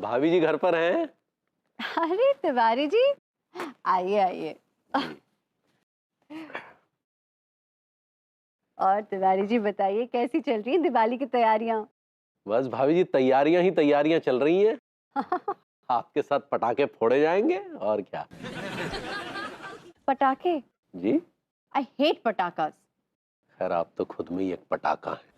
भाभी जी घर पर हैं? अरे तिवारी जी, आइए आइए। और तिवारी जी बताइए, कैसी चल रही है दिवाली की तैयारियां? बस भाभी जी तैयारियां ही तैयारियां चल रही हैं। आपके साथ पटाखे फोड़े जाएंगे और क्या। पटाखे? जी। आई हेट पटाखास। खैर आप तो खुद में ही एक पटाखा है।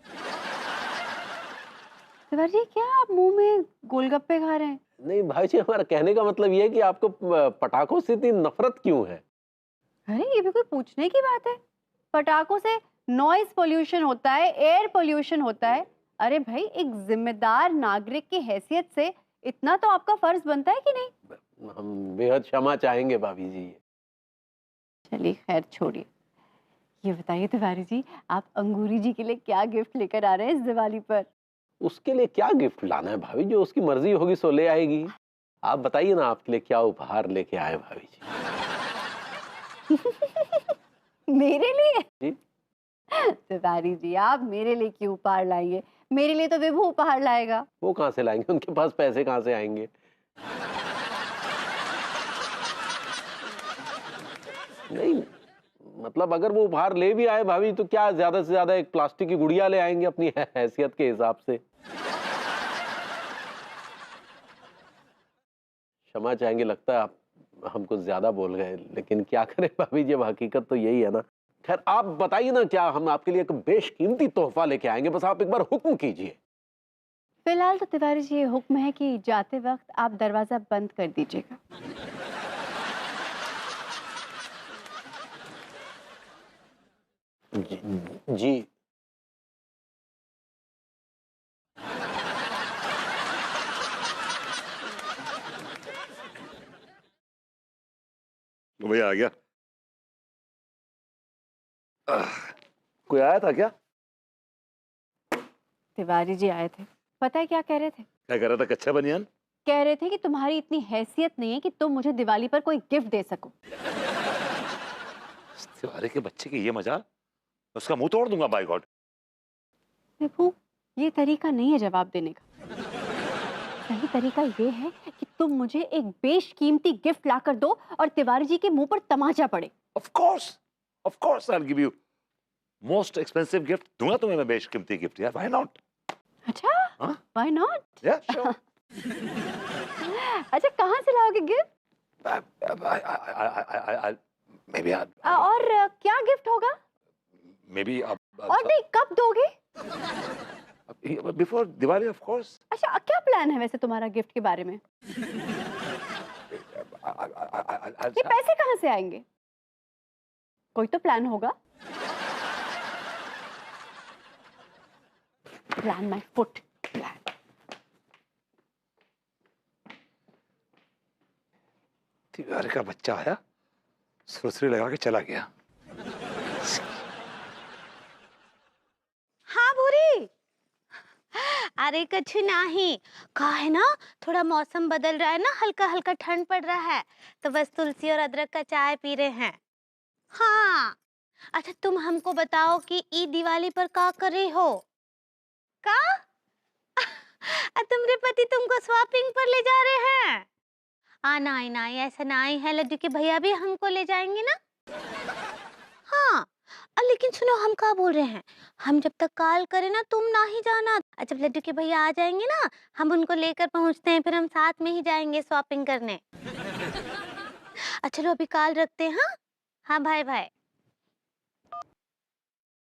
तिवारी जी, क्या आप मुंह में गोलगप्पे खा रहे हैं? नहीं भाई जी, हमारा कहने का मतलब ये है कि आपको पटाखों से इतनी नफरत क्यों है? अरे ये भी कोई पूछने की बात है? पटाखों से नॉइज पोल्यूशन होता है, एयर पोल्यूशन होता है। अरे भाई, एक जिम्मेदार नागरिक की हैसियत से इतना तो आपका फर्ज बनता है कि नहीं? हम बेहद क्षमा चाहेंगे भाभी जी। चलिए खैर छोड़िए। ये बताइए तिवारी जी, आप अंगूरी जी के लिए क्या गिफ्ट लेकर आ रहे हैं इस दिवाली पर? उसके लिए क्या गिफ्ट लाना है भाभी, जो उसकी मर्जी होगी सो ले आएगी। आप बताइए ना, आपके लिए क्या उपहार लेके आए भाभी जी? मेरे लिए? जी। तिवारी जी, आप मेरे लिए क्यों उपहार लाएंगे? मेरे लिए तो विभू उपहार लाएगा। वो कहाँ से लाएंगे, उनके पास पैसे कहाँ से आएंगे? नहीं, मतलब अगर वो उपहार ले भी आए भाभी, तो क्या ज्यादा से ज्यादा एक प्लास्टिक की गुड़िया ले आएंगे अपनी हैसियत के हिसाब से। क्षमा चाहेंगे, लगता है आप हम कुछ ज्यादा बोल गए, लेकिन क्या करें भाभी जी, अब हकीकत तो यही है ना। खैर आप बताइए ना, क्या हम आपके लिए एक बेशकीमती तोहफा लेके आएंगे, बस आप एक बार हुक्म कीजिए। फिलहाल तो तिवारी जी ये हुक्म है कि जाते वक्त आप दरवाजा बंद कर दीजिएगा। जी, जी। भैया आ गया। कोई आया था क्या? तिवारी जी आए थे। पता है क्या कह रहे थे? क्या कह रहा था, कच्चा बनियान? कह रहे थे कि तुम्हारी इतनी हैसियत नहीं है कि तुम मुझे दिवाली पर कोई गिफ्ट दे सको। तिवारी के बच्चे की ये मजाल, उसका मुंह तोड़ दूंगा बाय गॉड। विभू, ये तरीका नहीं है जवाब देने का। सही तरीका ये है कि तुम मुझे एक बेशकीमती गिफ्ट लाकर दो और तिवारी जी के मुंह पर तमाचा पड़े। Of course I will give you most expensive gift. दूंगा तुम्हें मैं बेशकीमती गिफ्ट यार, व्हाई नॉट? अच्छा, हाँ? Why not? या श्योर। अच्छा, कहाँ से लाओगे गिफ्ट? मे बी और क्या गिफ्ट होगा? मे बी और नहीं, कब दोगे? Before Diwali of course. अच्छा, क्या प्लान है वैसे तुम्हारा गिफ्ट के बारे में? ये पैसे कहाँ से आएंगे? कोई तो प्लान होगा। Plan my foot plan. Tiwari का बच्चा आया, सुरसरी लगा के चला गया। हाँ भूरी। अरे कछु नहीं, का है ना, थोड़ा मौसम बदल रहा है ना, हल्का हल्का ठंड पड़ रहा है, तो बस तुलसी और अदरक का चाय पी रहे हैं। हाँ, अच्छा तुम हमको बताओ कि ई दिवाली पर का कर रही हो? का? तुम्हारे पति तुमको शॉपिंग पर ले जा रहे हैं? नहीं नहीं, ऐसा नहीं है, लड्डू के भैया भी हमको ले जाएंगे ना। हाँ, लेकिन सुनो, हम क्या बोल रहे हैं, हम जब तक कॉल करें ना तुम ना ही जाना। जब लड्डू के भैया आ जाएंगे ना, हम उनको लेकर पहुंचते हैं, फिर हम साथ में ही जाएंगे शॉपिंग करने। चलो अभी कॉल रखते हैं। हाँ हाँ, भाई भाई।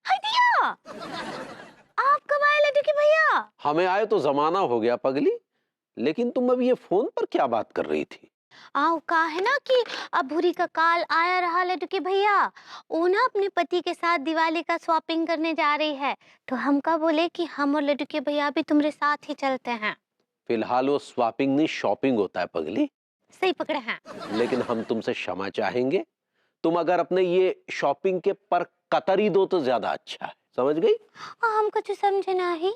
हाय दिया, आप कब आए लड्डू के भैया? हमें आए तो जमाना हो गया पगली, लेकिन तुम अभी ये फोन पर क्या बात कर रही थी? आओ, कहा है ना कि अब भूरी का कॉल आया रहा लड्डू के भैया, वो ना अपने पति के साथ दिवाली का शॉपिंग करने जा रही है, तो हम का बोले कि हम और लड्डू के भैया भी तुम्हारे साथ ही चलते हैं। फिलहाल वो स्वैपिंग नहीं शॉपिंग होता है पगली। सही पकड़े हैं। लेकिन हम तुमसे क्षमा चाहेंगे, तुम अगर अपने ये शॉपिंग के पर कतर ही दो तो ज्यादा अच्छा है, समझ गई? हम कुछ समझे नहीं।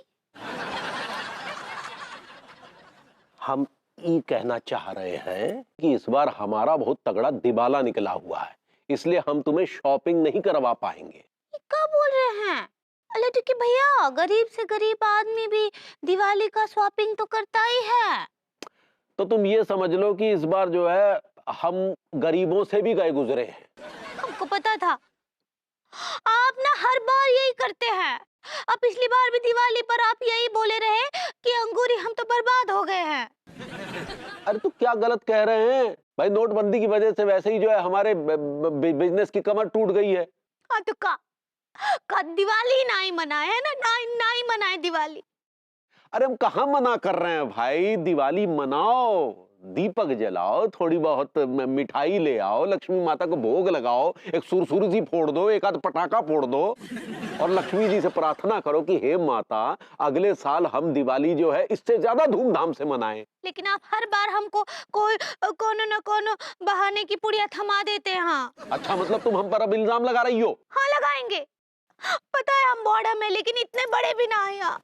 हम ये कहना चाह रहे हैं कि इस बार हमारा बहुत तगड़ा दिवाला निकला हुआ है, इसलिए हम तुम्हें शॉपिंग नहीं करवा पाएंगे। ये क्या बोल रहे हैं लड्डू के भैया? गरीब से गरीब आदमी भी दिवाली का शॉपिंग तो करता ही है। तो तुम ये समझ लो कि इस बार जो है हम गरीबों से भी गए गुजरे हैं। हमको पता था, आप ना हर बार यही करते हैं। अब पिछली बार भी दिवाली पर आप यही बोले रहे कि अंगूरी हम तो बर्बाद हो गए हैं। अरे तो क्या गलत कह रहे हैं भाई, नोटबंदी की वजह से वैसे ही जो है हमारे बिजनेस की कमर टूट गई है। हाँ तो का दिवाली ना ही मनाए है ना, ना ही मनाए दिवाली। अरे हम कहाँ मना कर रहे हैं भाई, दिवाली मनाओ, दीपक जलाओ, थोड़ी बहुत मिठाई ले आओ, लक्ष्मी माता को भोग लगाओ, एक सुरसुरी सी फोड़ दो, एक आध पटाखा फोड़ दो और लक्ष्मी जी से प्रार्थना करो कि हे माता अगले साल हम दिवाली जो है इससे ज्यादा धूमधाम से मनाएं। लेकिन आप हर बार हमको कोनो न कोनो बहाने की पुड़िया थमा देते हैं। हाँ अच्छा, मतलब तुम हम पर अब इल्जाम लगा रही हो? हाँ लगाएंगे, पता है हम बॉर्डर में, लेकिन इतने बड़े भी ना है।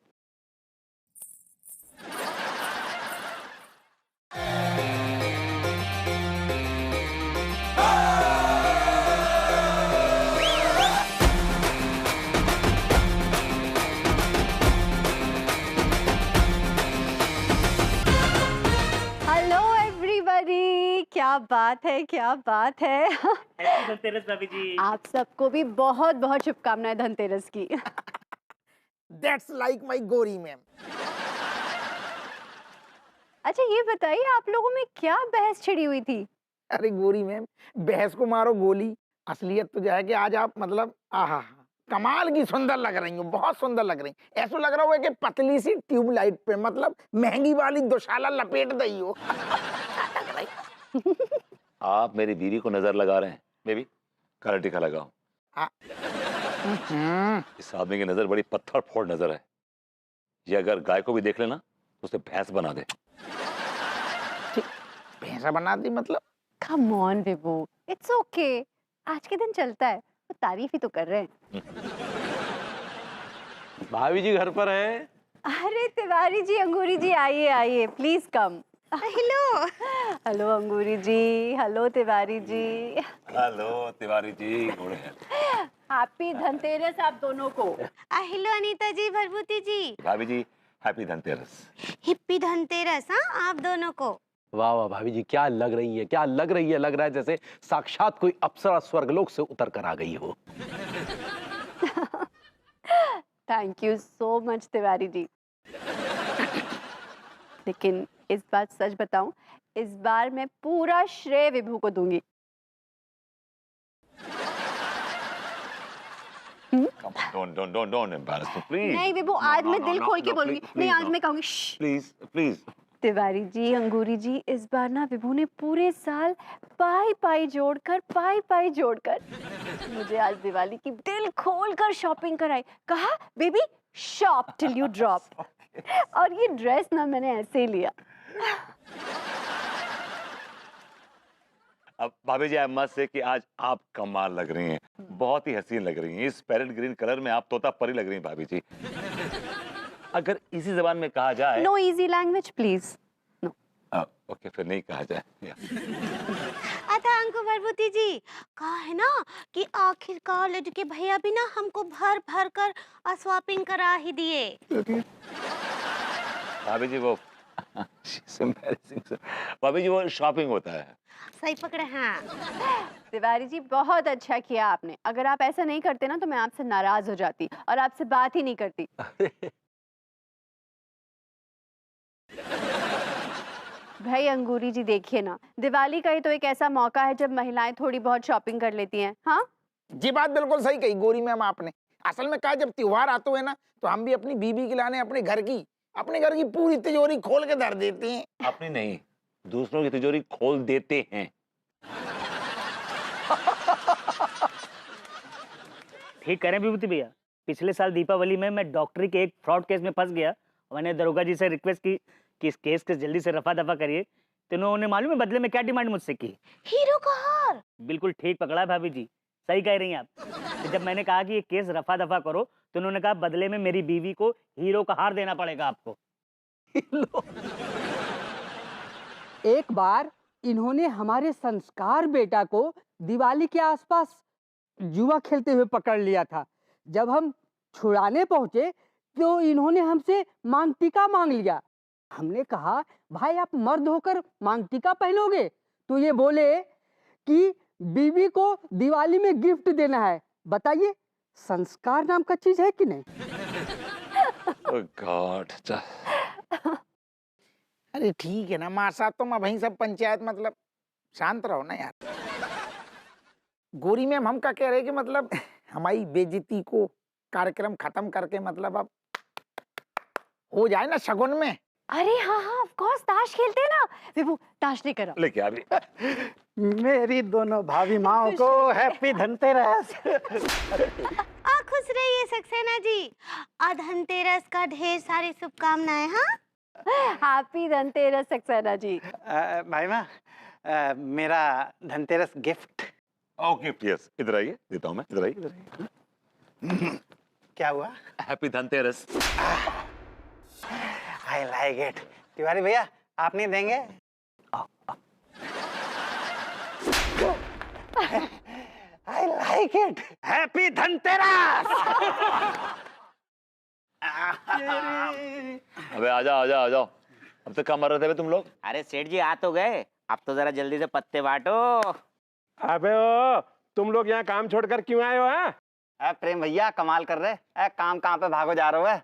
हेलो एवरीबॉडी, क्या बात है, क्या बात है। हैप्पी धनतेरस भाभी जी। आप सबको भी बहुत बहुत शुभकामनाएं धनतेरस की। That's like my गोरी मैम। अच्छा ये बताइए आप लोगों में क्या बहस छिड़ी हुई थी? अरे गोरी मैम, बहस को मारो गोली, असलियत तो जो है कि आज आप मतलब आहा कमाल की सुंदर लग रही हो, बहुत सुंदर लग रही। ऐसा लग रहा हो कि पतली सी ट्यूबलाइट पे मतलब महंगी वाली दुशाला लपेट दी हो। आप मेरी बीवी को नजर लगा रहे हैं, बेबी काला टीका लगाओ। इस आदमी की नजर बड़ी पत्थर फोड़ नजर है, ये अगर गाय को भी देख लेना तो उसे भैंस बना दे। भैंसा बना दी मतलब? Come on Vibhu, it's okay, आज के दिन चलता है, तो तारीफ ही तो कर रहे हैं। भाभी जी घर पर है? अरे तिवारी जी, अंगूरी जी, आइए आइए, please come. Hello. Hello Angoori ji, hello Tiwari ji. Hello Tiwari ji. Happy Dhanteras आप दोनों को। हेलो अनीता जी, भरभूति जी। भाभी जी हैप्पी धनतेरस। हिप्पी धनतेरस। हाँ आप दोनों को। वाह वाह भाभी जी, क्या लग रही है, क्या लग रही है, लग रहा है जैसे साक्षात कोई अप्सरा स्वर्गलोक से उतर कर आ गई हो। Thank you so much Tiwari ji. लेकिन इस बार सच बताऊं, इस बार मैं पूरा श्रेय विभू को दूंगी। Don't embarrass me, please. नहीं विभू, No, आज no, मैं no, दिल no, खोल के no, बोलूंगी। please, नहीं please, आज no. मैं कहूंगी। Please, please. तिवारी जी, अंगूरी जी, इस बार ना विभू ने पूरे साल पाई पाई जोड़कर मुझे आज दिवाली की दिल खोलकर शॉपिंग कराई। कहा baby shop till you drop. और ये ड्रेस ना मैंने ऐसे ही लिया। अब भाभी जी आई मस्ट से कि आज आप कमाल लग रही हैं, बहुत ही हसीन लग रही हैं। इस पैरेट ग्रीन कलर में आप तोता परी लग रही हैं भाभी जी। अगर इसी जबान में कहा जाए। No easy language please. No okay, फिर नहीं कहा जाए। अच्छा अंकु भरभूति जी, कहा है ना कि आखिरकार लड्डू के भैया भी ना हमको भर भर कर शॉपिंग करा ही दिए। भाभी जी वो भाभी जी वो शॉपिंग होता है। सही पकड़े हैं। तिवारी जी बहुत अच्छा किया आपने। अगर आप ऐसा नहीं करते ना तो मैं आपसे नाराज हो जाती और आपसे बात ही नहीं करती। भाई अंगूरी जी देखिए ना, दिवाली का ही तो एक ऐसा मौका है जब महिलाएं थोड़ी बहुत शॉपिंग कर लेती हैं। हाँ जी बात बिल्कुल सही कही गोरी मैम आपने। असल में कहा जब त्योहार आते हैं ना तो हम भी अपनी बीबी के लाने अपने घर की पूरी तिजोरी खोल के धर देते हैं। अपनी नहीं, दूसरों की तिजोरी खोल देते हैं। ठीक करें विभूति भैया, पिछले साल दीपावली में मैं डॉक्टरी के एक फ्रॉड केस में फंस गया। मैंने दरोगा जी से रिक्वेस्ट की कि इस केस के जल्दी से रफा दफा करिए, तो उन्होंने मालूम है बदले में क्या डिमांड मुझसे की? हीरो का हार। बिल्कुल ठीक पकड़ा है भाभी जी, सही कह रही हैं आप। तो जब मैंने कहा कि ये केस रफा दफा करो तो उन्होंने कहा बदले में मेरी बीवी को हीरो का हार देना पड़ेगा आपको। एक बार इन्होंने हमारे संस्कार बेटा को दिवाली के आसपास जुआ खेलते हुए पकड़ लिया था। जब हम छुड़ाने पहुंचे तो इन्होंने हमसे मांग टीका मांग लिया। हमने कहा भाई आप मर्द होकर मांग टीका पहनोगे, तो ये बोले कि बीवी को दिवाली में गिफ्ट देना है। बताइए संस्कार नाम का चीज है कि नहीं? ओह गॉड। अरे ठीक है ना माँ साहब, तुम अब वहीं सब पंचायत मतलब शांत रहो ना यार। गोरी मैम हम क्या कह रहे हैं कि मतलब हमारी बेइज्जती को कार्यक्रम खत्म करके मतलब अब हो जाए ना शगुन में। अरे हाँ हाँ ऑफ कोर्स, ताश खेलते हैं ना। विभू ताश लेकर आओ। लेके अभी मेरी दोनों भाभी माओ को हैप्पी धनतेरस। खुश रहिए सक्सेना जी, और धनतेरस का ढेर सारी शुभकामनाएं। हाँ हैप्पी धनतेरस सक्सेना जी। भाई माँ, मेरा धनतेरस गिफ्ट। ओके यस, इधर आइए, देता हूँ मैं। इधर आइए, इधर आइए। क्या हुआ? Happy Dhanteras. I like it. Tiwari भैया आप नहीं देंगे? I like it. Happy Dhanteras. अबे आजा आजा आ जाओ। अब तक कहाँ मर रहे थे बे तुम लोग? अरे सेठ जी आ तो गए, अब तो जरा जल्दी से पत्ते बांटो। अबे ओ, तुम लोग यहाँ काम छोड़कर क्यों आए हो? प्रेम भैया कमाल कर रहे। काम कहाँ पे भागो जा रहे हो?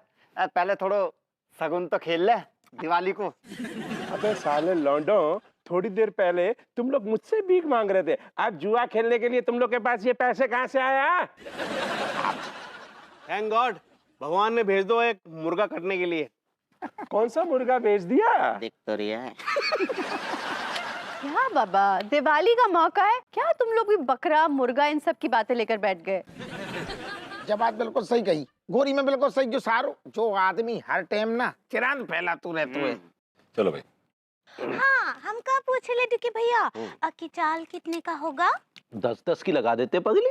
पहले थोड़ो सगुन तो खेल ले दिवाली को। अबे साले लौंडो, थोड़ी देर पहले तुम लोग मुझसे भीख मांग रहे थे, आज जुआ खेलने के लिए तुम लोग के पास ये पैसे कहाँ से आया? थैंक गॉड, भगवान ने भेज दो एक मुर्गा कटने के लिए। कौन सा मुर्गा भेज दिया? दिख तो रही है। क्या बाबा, दिवाली का मौका है, क्या तुम लोग भी बकरा मुर्गा इन सब की बातें लेकर बैठ गए? जब बात बिल्कुल सही कही गोरी में, बिल्कुल सही। जो सारो जो आदमी हर टाइम ना चिरांद फैलातू रहते हुए। चलो भाई। हाँ हम का पूछ ले कि भैया अकी चाल कितने का होगा? 10-10 की लगा देते पगली।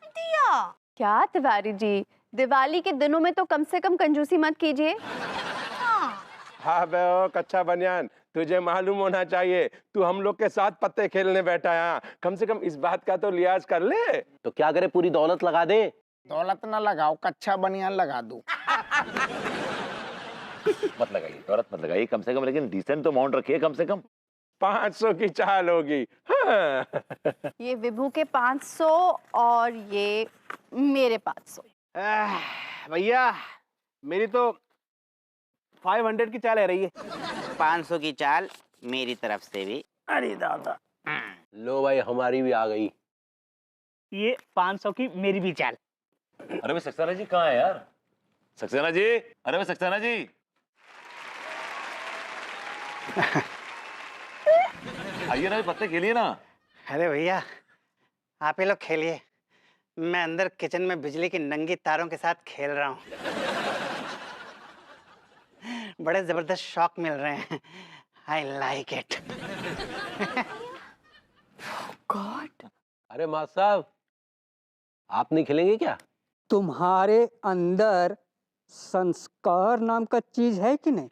दिया क्या तिवारी जी, दिवाली के दिनों में तो कम से कम कंजूसी मत कीजिए। हाँ बे ओ कच्चा बनियान, तुझे मालूम होना चाहिए तू हम लोग के साथ पत्ते खेलने बैठा है। कम से कम इस बात का तो लिहाज कर ले। तो क्या करे, पूरी दौलत लगा दे? दौलत ना लगाओ, कच्चा बनियान लगा दो। मत लगाइए, दौलत मत लगाइए कम से कम, लेकिन डिसेंट तो अमाउंट रखिए कम से कम। 500 की चाल होगी। हाँ। ये विभू के 500 और ये मेरे 500। भैया मेरी तो 500 की चाल है रही है। 500 की चाल मेरी तरफ से भी। अरे दादा। लो भाई, हमारी भी आ गई। ये 500 की मेरी भी चाल। अरे भाई सक्सेना जी कहाँ है यार? सक्सेना जी, अरे भाई सक्सेना जी। आइए ना, पत्ते खेलिए ना। अरे भैया आप ये लोग खेलिए, मैं अंदर किचन में बिजली की नंगी तारों के साथ खेल रहा हूँ। बड़े जबरदस्त शौक मिल रहे हैं। I like it. गॉड। अरे माँ साहब, आप नहीं खेलेंगे क्या? तुम्हारे अंदर संस्कार नाम का चीज है कि नहीं?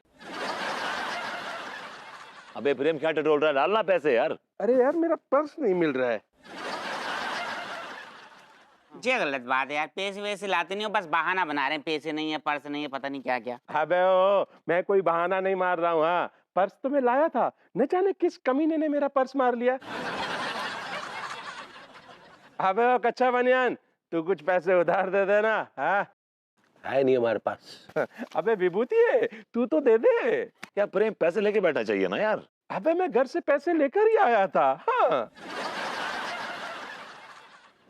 अबे प्रेम क्या टटोल रहा है, डालना पैसे यार। अरे यार मेरा पर्स नहीं मिल रहा है। ये गलत बात है यार, पैसे वैसे लाते नहीं हो, बस बहाना बना रहे हैं, पैसे नहीं है, पर्स नहीं है, पता नहीं क्या क्या। अबे ओ, मैं कोई बहाना नहीं मार रहा हूँ। हाँ, पर्स तो मैं लाया था, न जाने किस कमीने ने मेरा पर्स मार लिया। अबे ओ कच्चा बनियान, तू कुछ पैसे उधार दे देना। हाँ है नहीं हमारे पास। अबे विभूति है, तू तो दे दे। क्या प्रेम, पैसे लेके बैठा चाहिए ना यार। अबे मैं घर से पैसे लेकर ही आया था। हाँ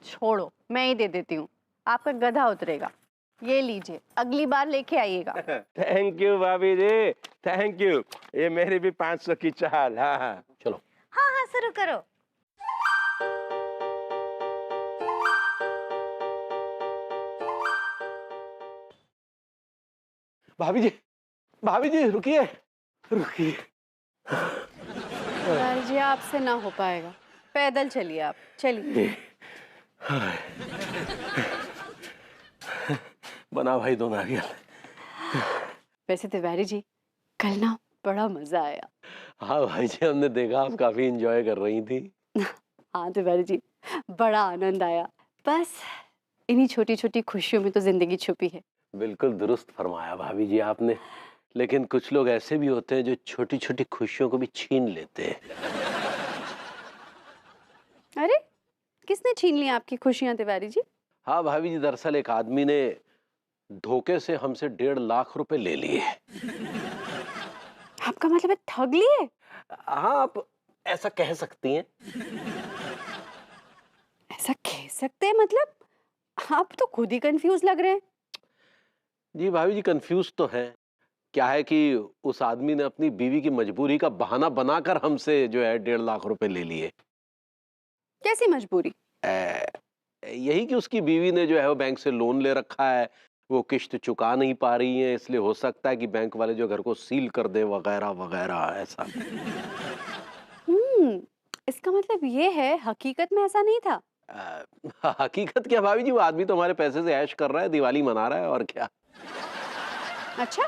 छोड़ो, मैं ही दे देती हूँ, आपका गधा उतरेगा। ये लीजिए, अगली बार लेके आइएगा। थैंक यू भाभी जी, थैंक यू। ये मेरी भी 500 की चाल। हाँ हाँ चलो। हाँ हाँ शुरू करो। भाभी जी रुकिए, रुकिए। तिवारी जी आपसे ना हो पाएगा, पैदल चलिए आप, चलिए। बना भाई दो नारियल। वैसे तिवारी जी कल ना बड़ा मजा आया। हाँ भाई जी, हमने देखा आप काफी एंजॉय कर रही थी। हाँ तिवारी जी, बड़ा आनंद आया। बस इन्हीं छोटी छोटी खुशियों में तो जिंदगी छुपी है। बिल्कुल दुरुस्त फरमाया भाभी जी आपने, लेकिन कुछ लोग ऐसे भी होते हैं जो छोटी छोटी खुशियों को भी छीन लेते हैं। अरे किसने छीन ली आपकी खुशियां तिवारी जी? हाँ भाभी जी, दरअसल एक आदमी ने धोखे से हमसे 1.5 लाख रुपए ले लिए। आपका मतलब है ठग लिए? हाँ, आप ऐसा कह सकती हैं। ऐसा कह सकते हैं मतलब? आप तो खुद ही कंफ्यूज लग रहे हैं। जी भाभी जी, कंफ्यूज तो हैं। क्या है कि उस आदमी ने अपनी बीवी की मजबूरी का बहाना बनाकर हमसे जो है 1.5 लाख रुपए ले लिए। कैसी मजबूरी? यही कि उसकी बीवी ने जो है वो बैंक से लोन ले रखा है, वो किश्त चुका नहीं पा रही है, इसलिए हो सकता है कि बैंक वाले जो घर को सील कर दे वगैरह वगैरह ऐसा। इसका मतलब ये है हकीकत में ऐसा नहीं था। हकीकत क्या भाभी जी, वो आदमी तो हमारे पैसे से ऐश कर रहा है, दिवाली मना रहा है और क्या। अच्छा,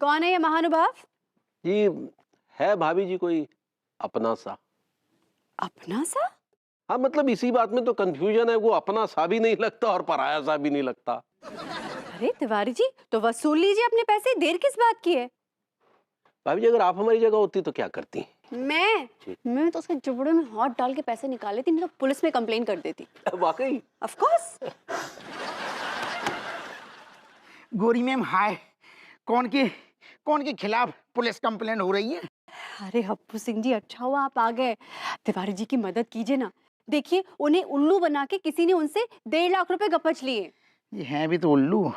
कौन है ये महानुभाव? जी है भाभी जी कोई अपना सा। अपना सा? हाँ मतलब इसी बात में तो कंफ्यूजन है, वो अपना सा भी नहीं लगता और पराया सा भी नहीं लगता। अरे तिवारी जी, तो वसूल लीजिए अपने पैसे, देर किस बात की है? भाभी जी, अगर आप हमारी जगह होती तो क्या करती? मैं तो उसके जुबड़े में हाथ डाल के पैसे निकाल लेती, नहीं तो पुलिस में कंप्लेन कर देती। वाकई? Of course. गोरी मैम हाय, कौन के खिलाफ पुलिस कंप्लेंट हो रही है? अरे हप्पू सिंह जी, अच्छा हुआ आप आ गए। तिवारी जी की मदद कीजिए ना। देखिए, उन्हें उल्लू बना के किसी ने उनसे 1.5 लाख रुपए गपच लिए। ये हैं भी तो उल्लू।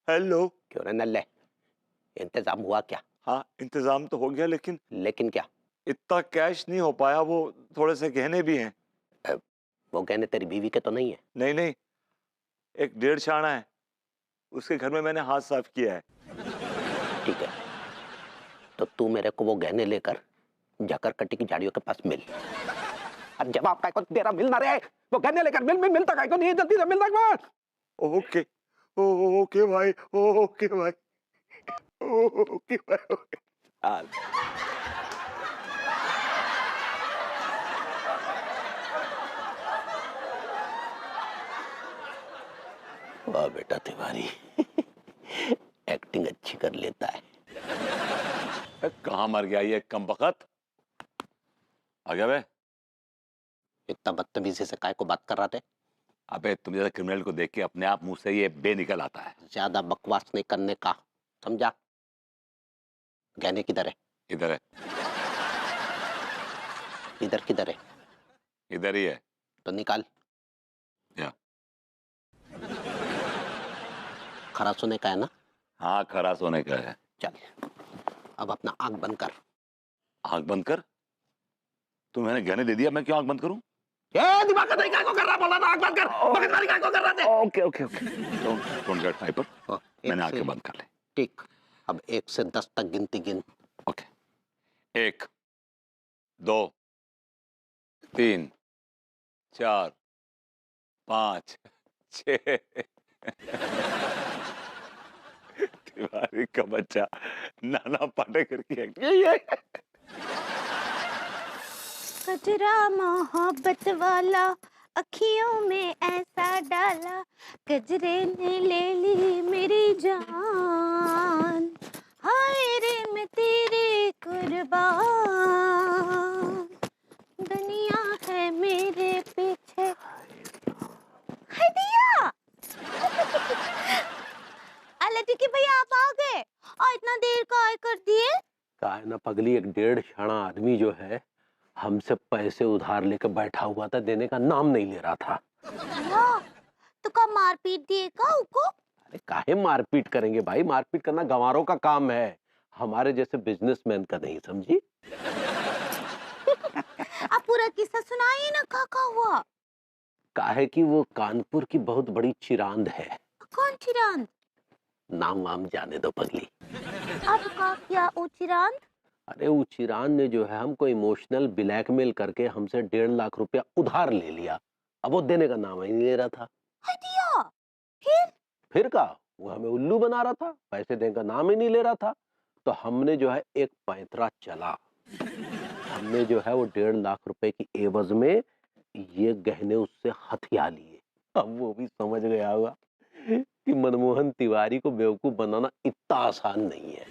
हेलो। क्यों रे नल्ले, इंतजाम हुआ क्या? हाँ, इंतजाम तो हो गया, लेकिन क्या? इतना कैश नहीं हो पाया, वो थोड़े से गहने भी हैं। वो गहने तेरी बीवी के तो नहीं है? नहीं नहीं, एक 1.5 शाना है, उसके घर में मैंने हाथ साफ किया है। ठीक है, तो तू मेरे को वो गहने लेकर जाकर कटी की झाड़ियों के पास मिल। अब जवाब काय को तेरा मिलना रे, वो गहने लेकर मिलता काय को नहीं, जल्दी से मिलता एक ओके ओके भाई, ओके भाई, ओके भाई। वाह बेटा तिवारी, एक्टिंग अच्छी कर लेता है। कहाँ मर गया ये कमबख्त? आ गया बे? इतना बदतमीजी से काय को बात कर रहा थे? अबे तुम जैसा क्रिमिनल को देख के अपने आप मुंह से ये बे निकल आता है। ज्यादा बकवास नहीं करने का, समझा? गहने किधर है? इधर है। इधर किधर है? इधर ही है। तो निकाल। या। खरा सोने का है ना? हाँ, खरा सोने का है। चल, अब अपना आंख बंद कर। आंख बंद कर? तू मैंने गहने दे दिया, मैं क्यों आंख बंद करूं? ये दिमाग का तरीका को कर रहा, बोला ना आंख बंद कर। मगजमारी काय को कर रहा थे? Okay okay okay, don't get hyper. मैंने आंखें बंद कर ली। ठीक, अब 1 से 10 तक गिनती गिन। ओके, 1 2 3 4 5 6। तिवारी का बच्चा नाना पाटेकर की एक्टिंग। कजरा मोहब्बत वाला अखियों में ऐसा डाला, गजरे ने ले ली मेरी जान, हाय रे मैं तेरे कुर्बान, दुनिया है मेरे पीछे। हाय दिया। अल्लाह की भैया आप आ गए और इतना देर का आए कर दिए। का है ना पगली, एक 1.5 शाना आदमी जो है हमसे पैसे उधार लेकर बैठा हुआ था, देने का नाम नहीं ले रहा था। तो का मारपीट दिएगा उको? अरे काहे मारपीट करेंगे भाई, मारपीट करना गंवारों का काम है, हमारे जैसे बिजनेसमैन का नहीं, समझी? आप पूरा किस्सा सुनाइए ना, क्या हुआ? काहे कि वो कानपुर की बहुत बड़ी चिरांद है। कौन चिरांद? नाम वाम जाने दो पगली। अब का क्या ओ चिरांद? अरे वो चिरांद ने जो है हमको इमोशनल ब्लैकमेल करके हमसे 1.5 लाख रुपया उधार ले लिया। अब वो देने का नाम ही नहीं ले रहा था। दिया। फिर का वो हमें उल्लू बना रहा था, पैसे देने का नाम ही नहीं ले रहा था। तो हमने जो है एक पैंतरा चला, हमने जो है वो 1.5 लाख रुपए की एवज में ये गहने उससे हथिया लिए। अब वो भी समझ गया होगा कि मनमोहन तिवारी को बेवकूफ बनाना इतना आसान नहीं है।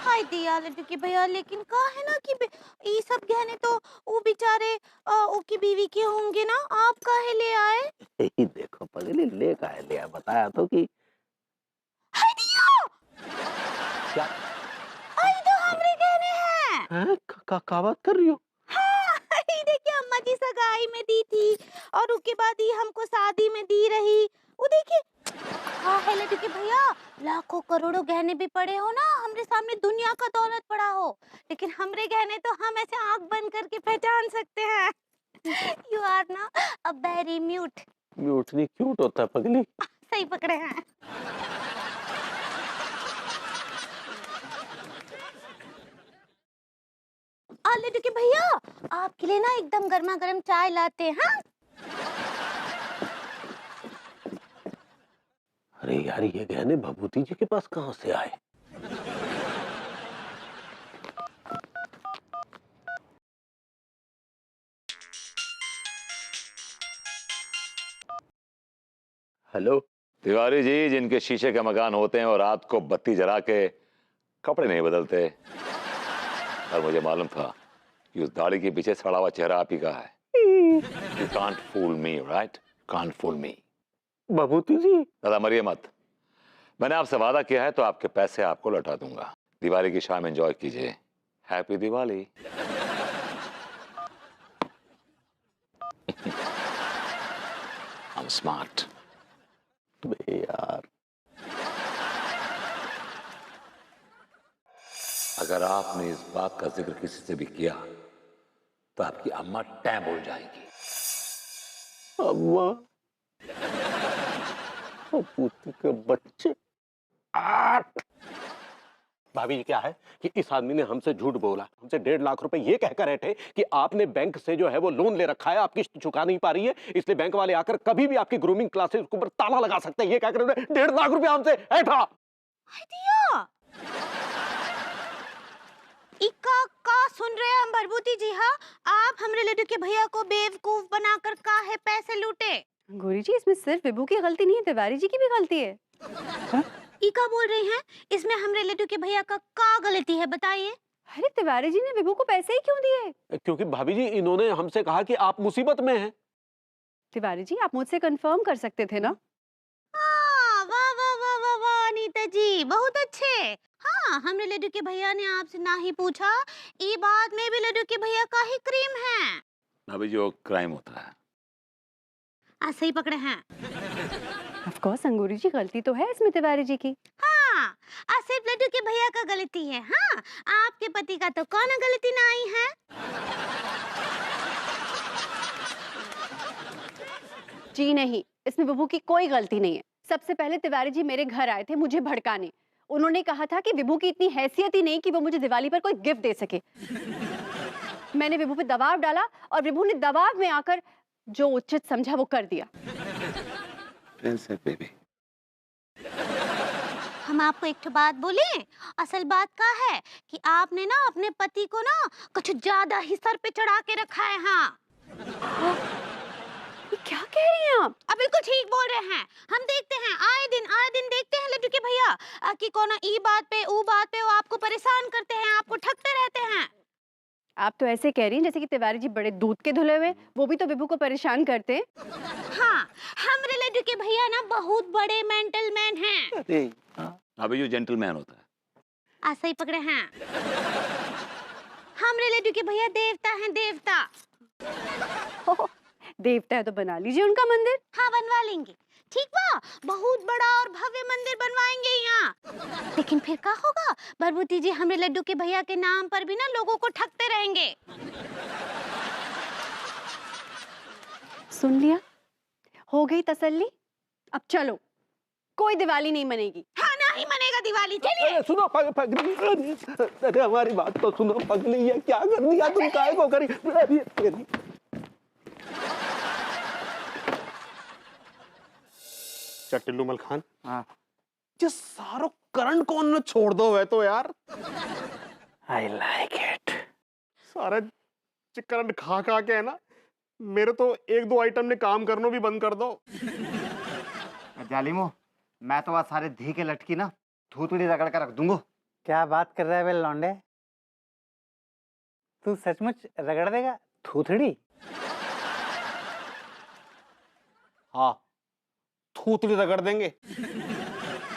हाय दिया लड्डू के भैया, लेकिन कहा है ना कि ये सब गहने तो वो बेचारे ओकी बीवी के होंगे ना, आप काहे ले आए? यही देखो पगली, ले काहे लिया, बताया तो कि हाय दिया, क्या आई तो हमरे गहने हैं। है? का बात कर रही हो? हाँ, ये देखिए अम्मा जी सगाई में दी थी और उसके बाद ही हमको शादी में दी रही। वो देखिए, हाँ है लड्डू के भैया, लाखों करोड़ों गहने भी पड़े हो ना, हमरे सामने दुनिया का दौलत पड़ा हो, लेकिन हमरे गहने तो हम ऐसे आंख बंद करके पहचान सकते हैं। यू आर ना अ वेरी म्यूट। म्यूट नहीं, क्यूट होता है पगली। सही पकड़े हैं। लड्डू के भैया, आपके लिए ना एकदम गर्मा गर्म चाय लाते हैं। हाँ? अरे यार, ये गहने भभूति जी के पास कहाँ से आए? हेलो तिवारी जी, जिनके शीशे के मकान होते हैं और रात को बत्ती जला के कपड़े नहीं बदलते, और मुझे मालूम था कि उस दाढ़ी के पीछे सड़ा हुआ चेहरा आप ही का है। You can't fool me, right? Can't fool me. भभूति जी, दादा मरिए मत। मैंने आपसे वादा किया है तो आपके पैसे आपको लौटा दूंगा। दिवाली की शाम एंजॉय कीजिए। हैप्पी दिवाली। I'm smart. बे यार, अगर आपने इस बात का जिक्र किसी से भी किया तो आपकी अम्मा टैं बोल जाएंगी। अम्मा, भभूति के बच्चे। भाभी, क्या है कि इस आदमी ने हमसे झूठ बोला, हमसे 1.5 लाख रुपए ये कहकर रहे थे कि आपने बैंक से जो है वो लोन ले रखा है, आप किस्त चुका नहीं पा रही है, इसलिए बैंक वाले आकर कभी भी आपकी ग्रूमिंग क्लासेस के ऊपर ताला लगा सकते हैं। ये कहकर 1.5 लाख रुपए हमसे ऐठा। इक्का का सुन रहे हैं हम भरभूति जी? हाँ, आप हमरे लड्डू के भैया को बेवकूफ बनाकर काहे पैसे लूटे? गौरी जी, इसमें सिर्फ विभू की गलती नहीं है, तिवारी जी की भी गलती है। इका बोल रही हैं, इसमें हमरे लड्डू के भैया का गलती है, बताइए? अरे तिवारी जी ने विभू को पैसे ही क्यों दिए? क्योंकि भाभी जी, इन्होंने हमसे कहा कि आप मुसीबत में हैं। तिवारी जी, आप मुझसे कंफर्म कर सकते थे ना? वाह वाह वाह वाह वाह अनीता जी, बहुत अच्छे। हाँ, हमरे लड्डू के भैया ने आपसे ना ही पूछा, ये बात में भी लड्डू के भैया का ही क्रीम है। अभी जो क्राइम होता है। सही पकड़े हैं। ऑफ कोर्स अंगूरी जी, गलती तो है इसमें तिवारी जी की। हाँ, सिर्फ लड्डू के भैया का गलती है। हाँ, आपके पति का तो कौन गलती ना आई है? जी नहीं, इसमें विभू की कोई गलती नहीं है। सबसे पहले तिवारी जी मेरे घर आए थे मुझे भड़काने। उन्होंने कहा था कि विभू की इतनी हैसियत ही नहीं कि वो मुझे दिवाली पर कोई गिफ्ट दे सके। मैंने विभू पे दबाव डाला और विभू ने दबाव में आकर जो उचित समझा वो कर दिया। बेबी, हम आपको एक बात बोले, असल बात का है कि आपने ना अपने पति को ना कुछ ज्यादा ही सर पे चढ़ा के रखा है। हाँ, ये क्या कह रही हैं आप? अब बिल्कुल ठीक बोल रहे हैं। हम देखते हैं, आए दिन देखते हैं लड्डू के भैया कि कौन ई बात पे ऊ बात पे वो आपको परेशान करते हैं, आपको ठगते रहते हैं। आप तो ऐसे कह रही हैं जैसे कि तिवारी जी बड़े दूध के धुले हुए, वो भी तो विभू को परेशान करते हैं। हाँ, हमरे लड्डू के भैया ना बहुत बड़े मेंटल मैन हैं। अभी जो जेंटलमैन होता है। सही पकड़े हैं। हमरे लड्डू के भैया देवता हैं, देवता। देवता है तो बना लीजिए उनका मंदिर। हाँ, बनवा लेंगे। ठीक बा, बहुत बड़ा और भव्य मंदिर बनवाएंगे यहाँ। लेकिन फिर क्या होगा भरभूति जी, हमरे लड्डू के भैया के नाम पर भी ना लोगों को ठगते रहेंगे। सुन लिया, हो गई तसल्ली। अब चलो, कोई दिवाली नहीं मनेगी। हाँ, नहीं मनेगा दिवाली। चलिए। अरे सुनो पगली, अरे हमारी बात तो सुनो पगली, ये क्या कर दिया तुम, काहे को करी? टिल्लू मलखान, ये सारो करण कौन ने छोड़ दो है तो यार। I like it. सारे करंट खा खा के है ना, मेरे तो एक दो आइटम ने काम करना भी बंद कर दो। जालिमो, मैं तो आज सारे धी के लटकी ना थूथड़ी रगड़ कर रख दूंगा। क्या बात कर रहा है बे लौंडे, तू सचमुच रगड़ देगा थूथड़ी? हाँ, थूथड़ी रगड़ देंगे,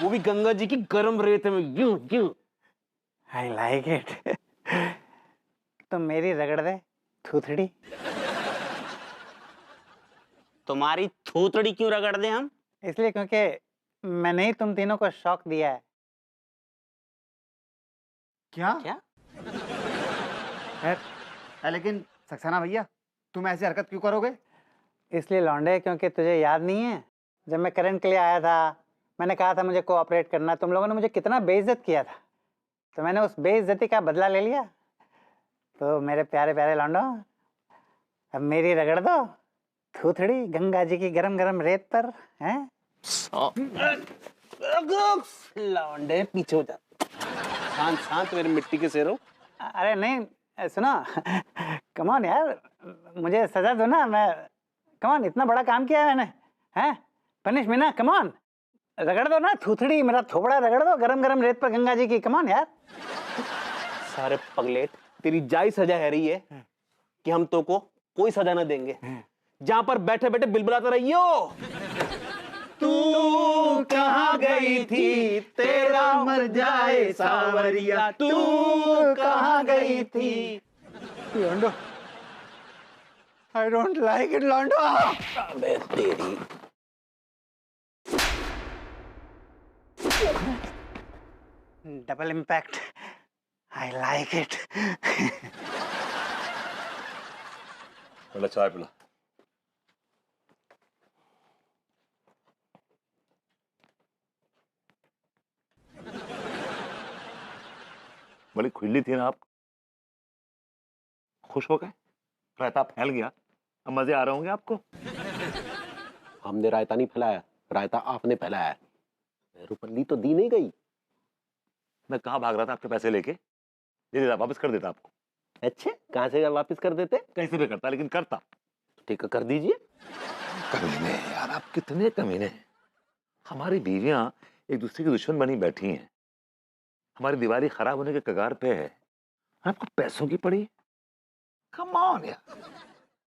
वो भी गंगा जी की गर्म रेत में। यूं यूं। I like it. तो मेरी रगड़ दे थूथड़ी। तुम्हारी थूथड़ी क्यों रगड़ दे हम? इसलिए क्योंकि मैंने ही तुम तीनों को शौक दिया है। क्या क्या? लेकिन सक्सेना भैया, तुम ऐसी हरकत क्यों करोगे? इसलिए लौंडे क्योंकि तुझे याद नहीं है जब मैं करण के लिए आया था, मैंने कहा था मुझे कोऑपरेट करना, तुम लोगों ने मुझे कितना बेइज्जत किया था, तो मैंने उस बेइज्जती का बदला ले लिया। तो मेरे प्यारे प्यारे लौंडो, अब मेरी रगड़ दो थूथड़ी गंगा जी की गरम गरम रेत पर, हैं? लौंडे पीछे हो जा। शांत शांत मेरे मिट्टी के शेरों। अरे नहीं, सुनो, कम ऑन यार, मुझे सजा दो ना, मैं कम ऑन, इतना बड़ा काम किया है मैंने, हैं? पनिश मी ना, कम ऑन, रगड़ दो ना थूथड़ी, मेरा थोबड़ा रगड़ दो गरम गरम रेत पर गंगा जी की, कम ऑन यार। सारे पगलेट, तेरी जाई सजा है रही है कि हम तो को कोई सजा ना देंगे, जहां पर बैठे बैठे बिलबिलाते रहियो। तू कहाँ गई थी, तेरा मर जाए सावरिया, तू कहाँ गई थी। लौंडो, आई डोंट लाइक इट लौंडो। अबे तेरी। Double impact, I like it. पहले चाय पिला। बड़ी खुली थी ना आप, खुश हो गए, रायता फैल गया, अब मजे आ रहे होंगे आपको। हमने रायता नहीं फैलाया, रायता आपने फैलाया है। रुपल्ली तो दी नहीं गई। मैं कहाँ भाग रहा था आपके पैसे लेके, दे देता, वापस कर देता आपको। अच्छे, कहां से वापस कर देते? कैसे भी करता, लेकिन करता। ठीक है, कर दीजिए। कमीने यार, आप कितने कमीने हैं। हमारी बीवियां एक दूसरे की दुश्मन बनी बैठी हैं, हमारी दिवाली खराब होने के कगार पे है, आपको पैसों की पड़ी। कम ऑन यार।